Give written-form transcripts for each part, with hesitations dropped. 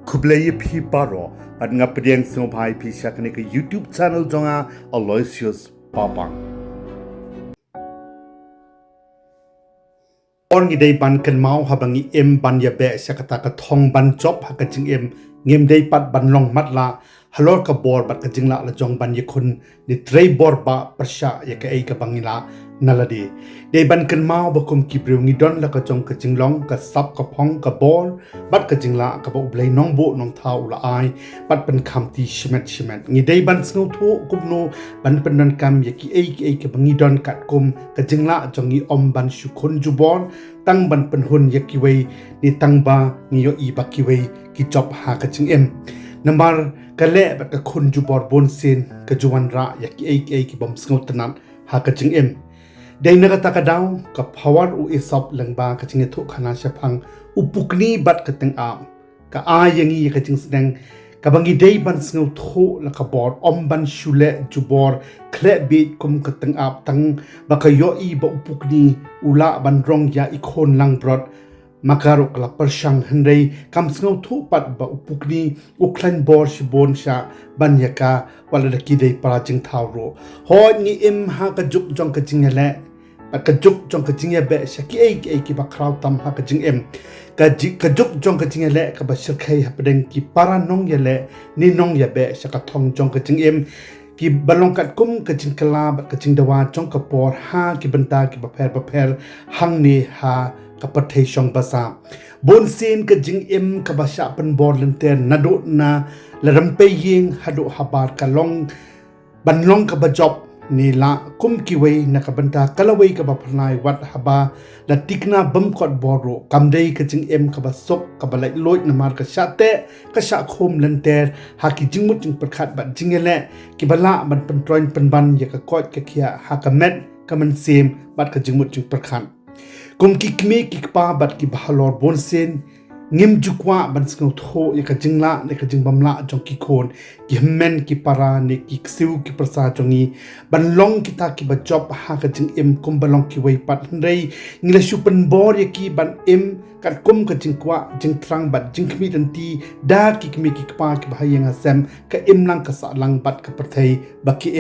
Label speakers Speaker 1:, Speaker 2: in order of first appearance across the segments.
Speaker 1: Kublai pi paro at ngapediang snobhai pi syakani ke YouTube channel jonga Aloysius Papang. Orang idai ban kan mau habangi ban ya be syakata ka thong ban job ha ka jing ngem dai pat ban long matla halor ka bor bat ka jingla la jong ban yakun ni trei bor ba persya ya ka ei ka bangila naladi dei ban kan mau bakum ki brungi don la ka jong ka jinglong ka sap ka phong ka bor bat ka jingla ka ba ublai nongbo nong thau la ai bat ban kham ti shimet ngi dei ban sngo thu kupno ban pen don kam ya ki ei ka bangi don kat kum ka jingla jongi ban shukun jubon tang ban pen hun ya ki wei ni tang ba ngi yo i ba ki wei ki job ha ka jing namar kale bat ka khun jubor bon sin ka juwan ra ya ki ei ki bom sngo tanan ha ka jing dei naga ta ka daw ka power u isop langba ka jing thu khana shapang upukni bat ka teng am ka a yangi ka jing snang ka bangi dei ban sngo thu la ka bor ban shule jubor khle bit kum ka teng ap tang ba ka yo i ba upukni ula ban rong ya ikon lang brot makaro kala persyang hendai kam sngo thu pat ba upukni uklan bor shibon sha ban yaka wala da ki dei para jing thau ro ho ni ha ka juk jong ka jing le ka juk jong ka jing be sha ki ei ki ba kraw tam ha ka jing ka juk jong ka jing le ka ba shir khai hapdeng ki para nong ya le ni nong ya be sha ka thong jong ka jing ki balong kat kum ka jing kala ba ka jing dawa jong ka por ha ki banta ki ba pher hang ni ha ka pathai shong basa bon sin ka jing ka ba sha pen bor lente nado na laram pe ying hadu habar ka long ban long ka ba job ni la kum ki wei na ka banta kalawei ka ba phanai wat haba la tikna bam khot boro kamdei ka jing ka ba sok ka ba lai loit na mar ka sha te ka sha khom lente ha ki jingmut jing prakhat ba jingele ki bala ban pen troin pen ban ya ka kot ka khia ha ka met ka man sem bat ka jingmut jing prakhat kum ki kme ki pa bat ki bahalor bonsen ngim jukwa ban sngo tho ya ka jingla ne ka jingbamla jong ki khon ki men ki para ne ki ksiu ki prasa jongi ban long ki ta ki ba job ha ka jing kum balong ki wei pat rei ngila shupen bor ya ki ban kat kum ka jingkwa jing trang bat jing khmi dan ti da ki kme ki pa ki ba yang asem ka lang ka sa lang bat ka perthai ba ki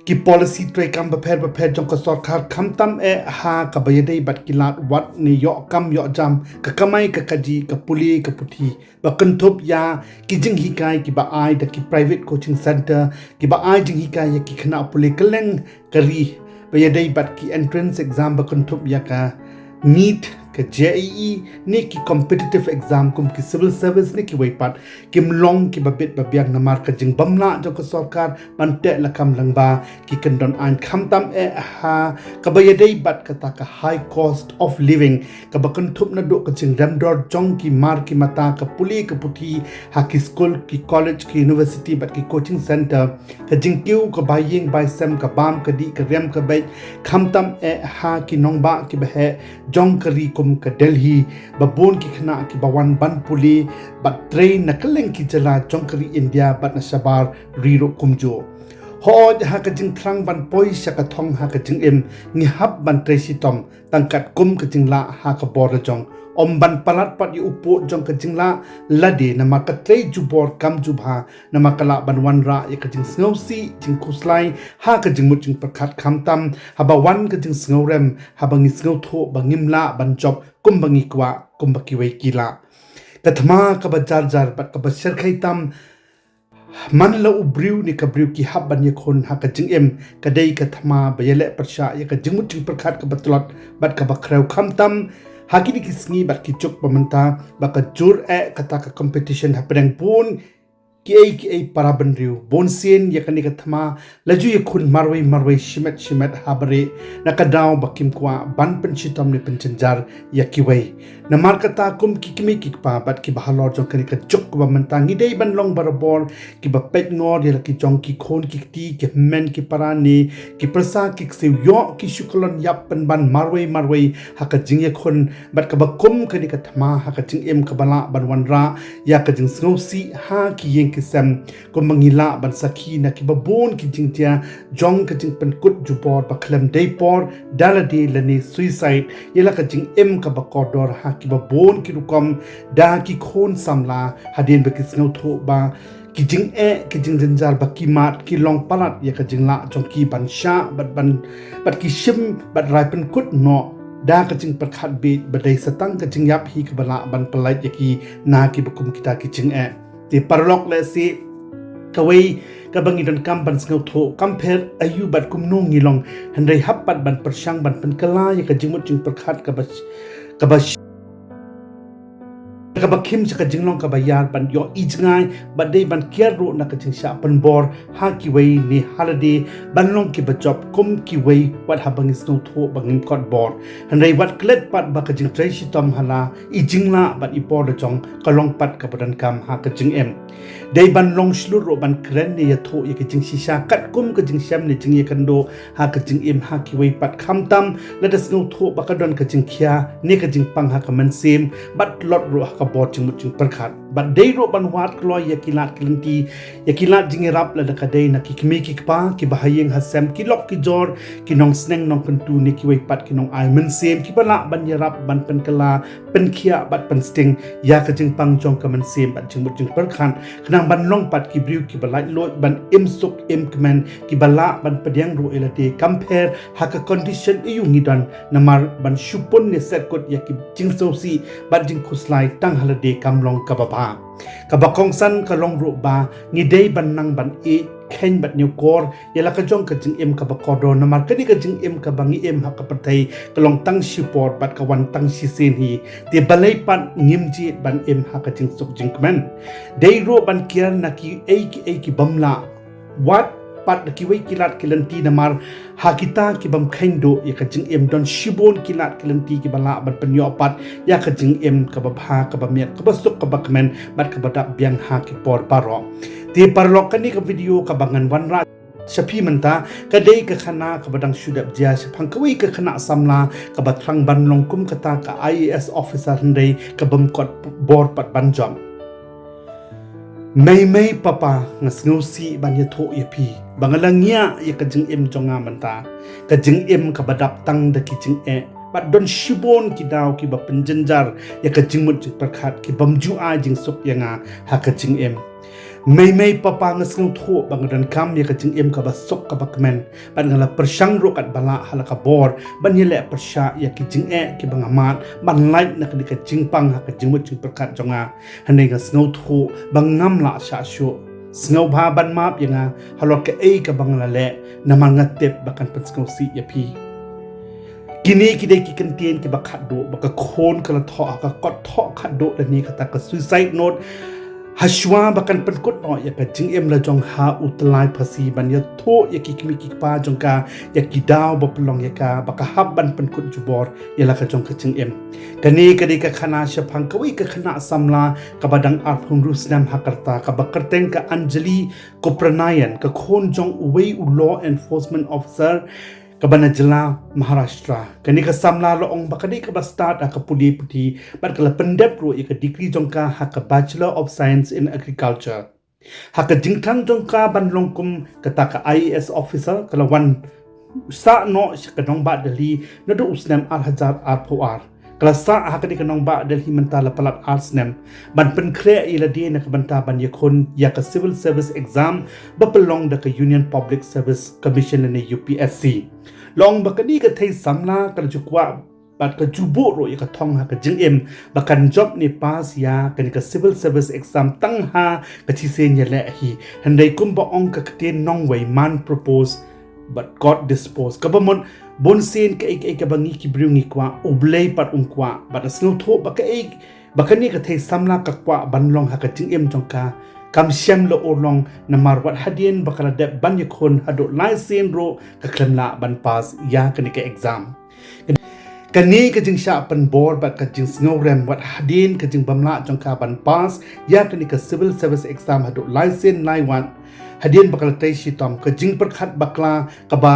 Speaker 1: ki policy tray kam ba pher jong ka sarkar kham tam ha ka bayadei bat ki lat wat ni yo kam yo jam ka kamai ka kaji ka puli ka puthi ba kanthop ya ki jing hi kai ki ba ai da ki private coaching center ki ba ai jing hi kai ya ki khana puli kaleng kari bayadei bat ki entrance exam ba kanthop ya ka NEET ka JEE ni ki competitive exam kum ki civil service ni ki weipat kim long ki babit babiang namar ka jing bamla jo ka sarkar bante la kam langba ki kandon an kham tam ha ka bayadei bat ka ta ka high cost of living ka bakan thup na do ka jing ramdor jong ki mar ki mata ka puli ka puthi ha ki school ki college ki university bat ki coaching center ka jing kiu ka baying by sem ka bam ka di ka rem ka bai kham tam ha ki nongbah ki bahe jong kari ka Delhi babon ki khana ki bawan ban puli bat train na kaleng ki jala jongkari India bat na sabar riro kumjo ho ha ka jing thrang ban poi sha ka thong ha ka jing ngi hab ban tracy tom tangkat kum ka jing la ha ka bor jong ban palat pat yu upo jong ka jing la lade na ma ka trei ju bor kam ju bha na ma kala ban wan ra ya ka jing snowsi jing kuslai ha ka jing mut jing prakhat kham tam ha ba wan ka jing snow rem ha ba ngi snow tho ba ngim la ban job kum ba ngi kwa kum ba ki wei kila ka thma ka ba jar pat ka ba ser khai tam man la ubriu ni ka briu ki hab ban ye khon ha ka jing ka dei ka thma ba yele parsha ya ka jing mut jing prakhat ka batlot bat ka ba khreu kham tam hakini kisngi bat ki chok pamanta baka jur kata ka competition hapedang pun ki paraban riu bonsen yakani ka thama laju ye khun marwai shimet habare nakadaw bakim kwa ban penchitom ni penchenjar yakiwai namar kata kum kikimi kikpa bat ki bahalor jong kani ka chok ba mantangi dei ban long barabor ki ba pet ngor ya ki jong ki khon ki ti ki men ki parani ki prasa ki sew yo ki shukolon yap pen ban marwai haka jing ye khun bat ka ba kum kani ka thama haka jing ka bala ban wanra ya ka jing snowsi ha ki yeng kisam ko mangila ban saki na ki babon ki jingtia jong ka jing Pynkut jubor ba klam dei por dala de lani suicide yela ka jing ka ba kodor ha ki babon ki rukom da ki khon samla hadin ba kisnau tho ba ki jing zanjar ba ki mat ki long palat ya ka jing la jong ki ban sha bat ki shim bat rai Pynkut no da ka jing perkhat be badai satang ka jing yap hi ka bala ban palai ya ki na ki bukum kita ki jing te parlok le si kawai ka bangi don kam ban sngau tho compare ayu bat kum no ngilong handai happat ban persang ban penkala ya ka jing mut jing perkhat ka ba kim sa ka jinglong ka bayar ban yo ijngai badai ban kiar ro na ka jing sha pan bor ha ki wei ni holiday ban long ki ba job kum ki wei wat ha bang snow tho bangim kot bor handai wat klet pat ba ka jing trai shi tom hala ijingla bat ipor de jong ka long pat ka badan kam ha ka jing dei ban long shlu ro ban kren ne ya tho ya ka jing shisha kat kum ka jing sham ne jing ye kando ha ka jing ha ki wei pat kham tam la da snow tho ba ka don ka jing khia ne ka jing pang ha ka man sim bat lot ro ka bot jing mut jing perkhat bat dei ro ban wat klo ya kilat kilanti ya kilat jing rap la da ka dei na ki kmi ki pa ki bahayeng hasam ki lok ki jor ki nong sneng nong pentu ne ki wei pat ki nong ai man sim ki bala ban ya rap ban pen kala pen khia bat pen sting ya ka jing pang jong ka man sim bat jing mut jing perkhat khna ban long pat ki briu ki balai lot ban suk kmen ki bala ban pediang ro elate compare ha ka condition yu ngidan namar ban shupon ne set kot ya ki jing so si bat jing khuslai tang halade kamlong ka baba ka bakong san ka long ro ba ngi dei ban nang ban khen bat new kor yala ka jong ka jing ka bakodo namar ka ni ka jing ka bangi ha ka pathai ka long tang support bat ka wan tang si sin hi te balai pat ngimji ban ha ka jing suk jing kmen dei ro ban kian na ki ki bamla wat pat ki wei kilat kilanti namar ha kita ki bam khendo ya ka jing don shibon kilat kilanti ki bala ban penyo pat ya ka jing ka babha ka bamiat ka basuk ka bakmen bat ka badap biang ha ki por paro te parlok kani ka video ka bangan wanra Shapi menta kadai ka khana ka badang shudap jia shapang kawi ka khana samla ka batrang ban longkum kata ka IAS officer handai ka bamkot bor pat banjom May papa ngasngusi ban ya tho ya pi bangalangnya ya ka jing jonga menta ka jing ka badap tang da ki jing bat don shibon ki daw ki ba penjenjar ya ka jing mut perkhat ki bamju a jing suk yanga ha ka jing May papa ngasngu tho bangadan kam ya ka jing ka ba sok ka bakmen ban ngala persang ro kat bala halaka bor ban yele persha ya ki jing ki bangamat ban light na ka jing pang ha ka jing mut jing perkat jonga hanai ngasngu tho bangam la sha shu snau ba ban map yanga halok ka ka bangla le naman ngatep bakan pensngu si ya pi Kini kidai ki kentien ki bakhat do baka khon kala tho ka kot tho khat do ni kata ka suicide note Hashwa bakan Pynkut no ya ka jing la jong ha utlai Phasi ban ya tho ya ki kimi ki pa jong ka ya ki daw ba plong ya ka baka hab ban Pynkut jubor ya la ka jong ka jing kani kadi ka khana shapang kawi ka khana samla ka badang arphung rusnam hakarta ka bakarteng ka Anjali Kopranayan ka khon jong uwei law enforcement officer kabana jela Maharashtra kani ka samla lo ong bakadi ka start ka pudi puti bat kala pendep ro ka degree jongka ha ka Bachelor of Science in Agriculture ha ka jingthang jongka ban longkum kata ka IAS officer kala wan sa no ka Nongbah Delhi no do usnam ar kala sa ha ka di ka Nongbah Delhi mentala palat arsnem ban pen kre ila di na ka banta ban yakon ya ka civil service exam bapelong da ka Union Public Service Commission ni UPSC long bakadi ka Thei Samla ka jukwa bat ka jubo ro ya ka thong ha ka jing bakan job ni pass ya ka civil service exam tang ha ka chi sen ya le hi handai kum ba ong ka ten nong wei man propose but God dispose ka bamon bon sen ka ka bangi ki briungi kwa ublei pat kwa bat asno tho bakani ka Thei Samla ka kwa banlong ha ka jing jongka kam syam lo orlong namar wat hadien bakala de ban yakon hado laisen ro ka klemla ban pass ya kani ka exam kani ka jing sha pan bor bat ka jing snowrem wat hadien ka jing bamla jongka ban pass ya kani ka civil service exam hado laisen lai wan hadien bakala tai shi tom ka jing perkhat bakla ka ba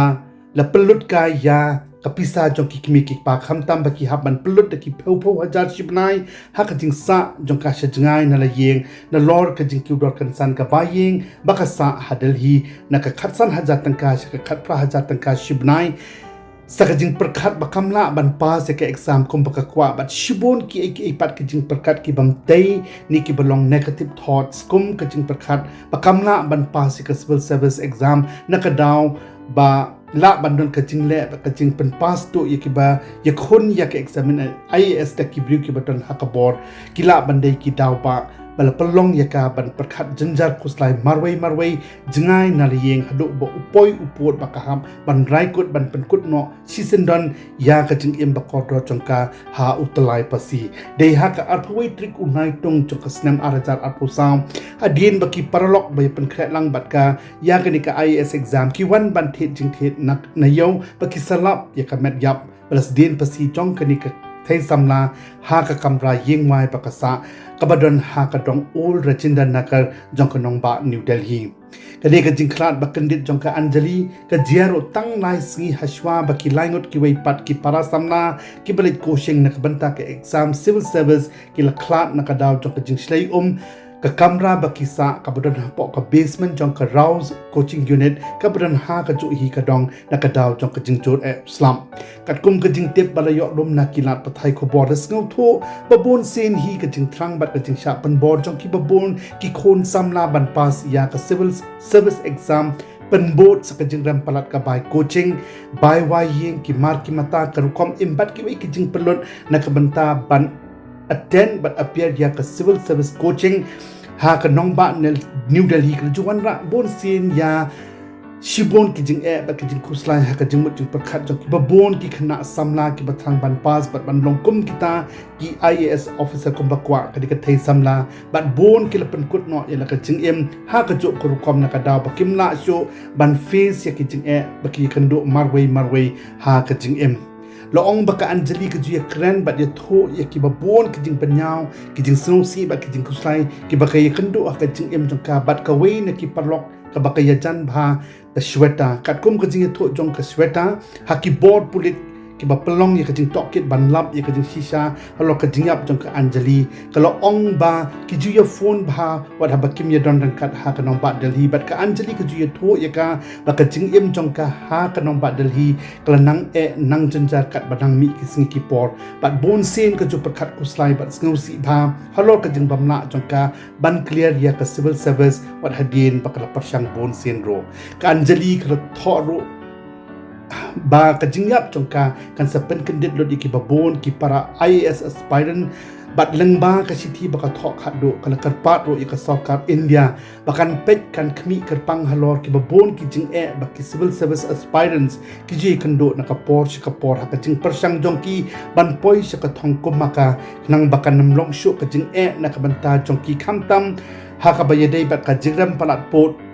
Speaker 1: la pelut ka ya kapisa jong ki kimi ki pa kham tam ba ki hab ban plut ki phau hajar shibnai ha ka jing sa jong ka shajngai na la yeng na lor ka jing ki dor kan san ka ba yeng ba ka sa hadal hi na ka khatsan hajar tangka ka khat pra hajar tangka shibnai sakajing perkat bakamla ban pa se ke exam kum bakakwa bat shibon ki pat ki jing perkat ki bam Thei ni ki belong negative thoughts kum ka jing perkat bakamla ban pa se ke civil service exam nakadaw ba la bandon ka jing le ka jing pen pass to ye ki ba ye khon ya ke examine IAS ta ki briu ki baton hakabor ki la bandai ki daw ba bala pelong yaka ban perkat jenjar kuslai marwai jengai naliyeng haduk bo upoi upot bakaham ban raikut ban penkut no sisendon ya ka jing im bakodro jongka ha utlai pasi dei ha ka arpwai trik unai tung jongka snam arajar arpusam adien baki paralok bay penkret lang batka ya ka ni ka IAS exam ki wan ban thet jing thet nak nayo baki salap ya ka met yap balas din pasi jong ka ni ka Thei Samla ha ka kamra yengwai pakasa kabadon ha ka dong ul rachinda nakar jongka Nongbah New Delhi kade ka jingklat bakandit jongka Anjali ka jiaro tang lai singi haswa baki laingot ki wei pat ki para Samla ki balik koshing nakabanta ka exam civil service ki laklat nakadaw jongka jingslai ka kamra bakisa kabadon ha po ka basement jongka Rouse coaching unit kabadon ha ka ju hi ka dong nakadaw jongka jingjor slum katkum ka jing tip balayo lom nakilat pathai ko borders ngau tho babon sen hi ka jing trang bat ka jing sha pan board jongki babon ki khon Samla ban pass ya ka civil service exam penbot sa kajing ram palat ka by coaching by yeng ki mar ki mata karukom imbat ki wei ki jing pelot nakabanta ban attend but appear ya ka civil service coaching ha ka Nongbah New Delhi ka juwan ra bon sin ya shibon ki jing ba ki jing kuslai ha ka jing mut jing pakhat jong ki babon ki khana Samla ki bathang ban pass bat ban longkum kita ki IAS officer kum bakwa ka di ka Thei Samla bat bon ki lapen kut no ya la ka jing ha ka jo ko rukom na ka daw bakim la sho ban face ya ki jing ba ki kando marwai ha ka jing Loong baka Anjali ke juya keren bat dia tho ya ki babon ke jing penyau ki jing snosi bat ki jing kuslai ki baka ya kendo ka jing jongka bat ka wei na ki parlok ka baka ya jan bha ta sweta kat kum ke jing tho jong ka sweta ha ki board pulit ki ba pelong ya ka jing tokit ban lap ya ka jing shisha halo ka jing yap jong ka Anjali kalau ong ba ki juya phone bha wat ha bakim ya don kat ha ka Nongbah Delhi bat ka Anjali ke juya tho ya ka baka jing jong ka ha ka Nongbah Delhi kala nang nang jenjar kat badang mi ki singi ki por bat bon sen ka ju perkat kuslai bat sngusi bha halo ka jing bamla jong ka ban clear ya ka civil service wat hadien bakala pasyang bon sen ro ka Anjali ka tho ro ba ka jingyap jongka kan sa penkendit lo di ki babon ki para IAS aspirant bat lengba ka siti baka thok haddo kala karpat ro ika sokap India bakan pet kan khmi kerpang halor ki babon ki jing baki civil service aspirants ki ji kando nakapor shikapor ha ka jing persang jongki ban poi shika thongkum maka nang bakan namlong shu ka jing nakabanta jongki khamtam ha ka bayadei bat ka jigram palat pot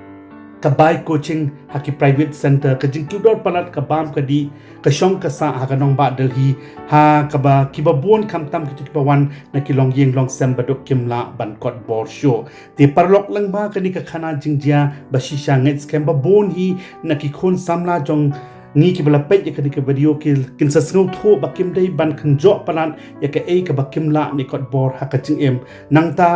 Speaker 1: ka by coaching haki private center ka jing tudor palat ka bam ka di ka shong ka sa ha ka Nongbah Delhi ha ka ba ki babon kamtam ki bawan na ki long yeng long sem badok kimla ban kot bor show ti parlok lang ba ka ni ka khana jingjia ba shisha ngets kem babon hi na ki khon Samla jong ni ki bala pet ya ka ni ka video ki kin sa sngo tho bakim dei ban khanjo palan ya ka ka bakim la ni kot bor ha ka jing nangta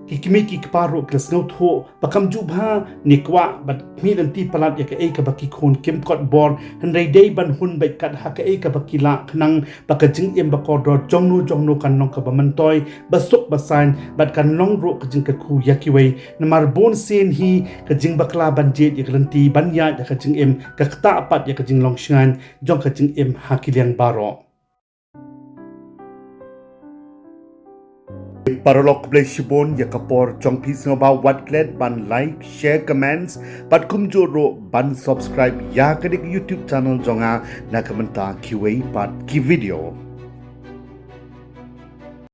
Speaker 1: ki kiparo ke snau tho bakam jubha nikwa bat mi dan ti palat ya ka ka baki khon kim kot bor handai dei ban hun bai kat ha ka bakila khnang bakajing bakor jongno kan nong ka bamantoy basuk basan bat kan long ro ka jing ka khu yakiwei namar bon sen hi ka jing bakla banjet ya kalanti banya ya ka jing ka kta pat ya ka jing long shan jong ka jing ha kiliang baro Parolok play shibon ya kapor chong pisno ba watlet ban like share comments bat kum joro ban subscribe ya kadik YouTube channel jonga na kamenta kiwei pat ki video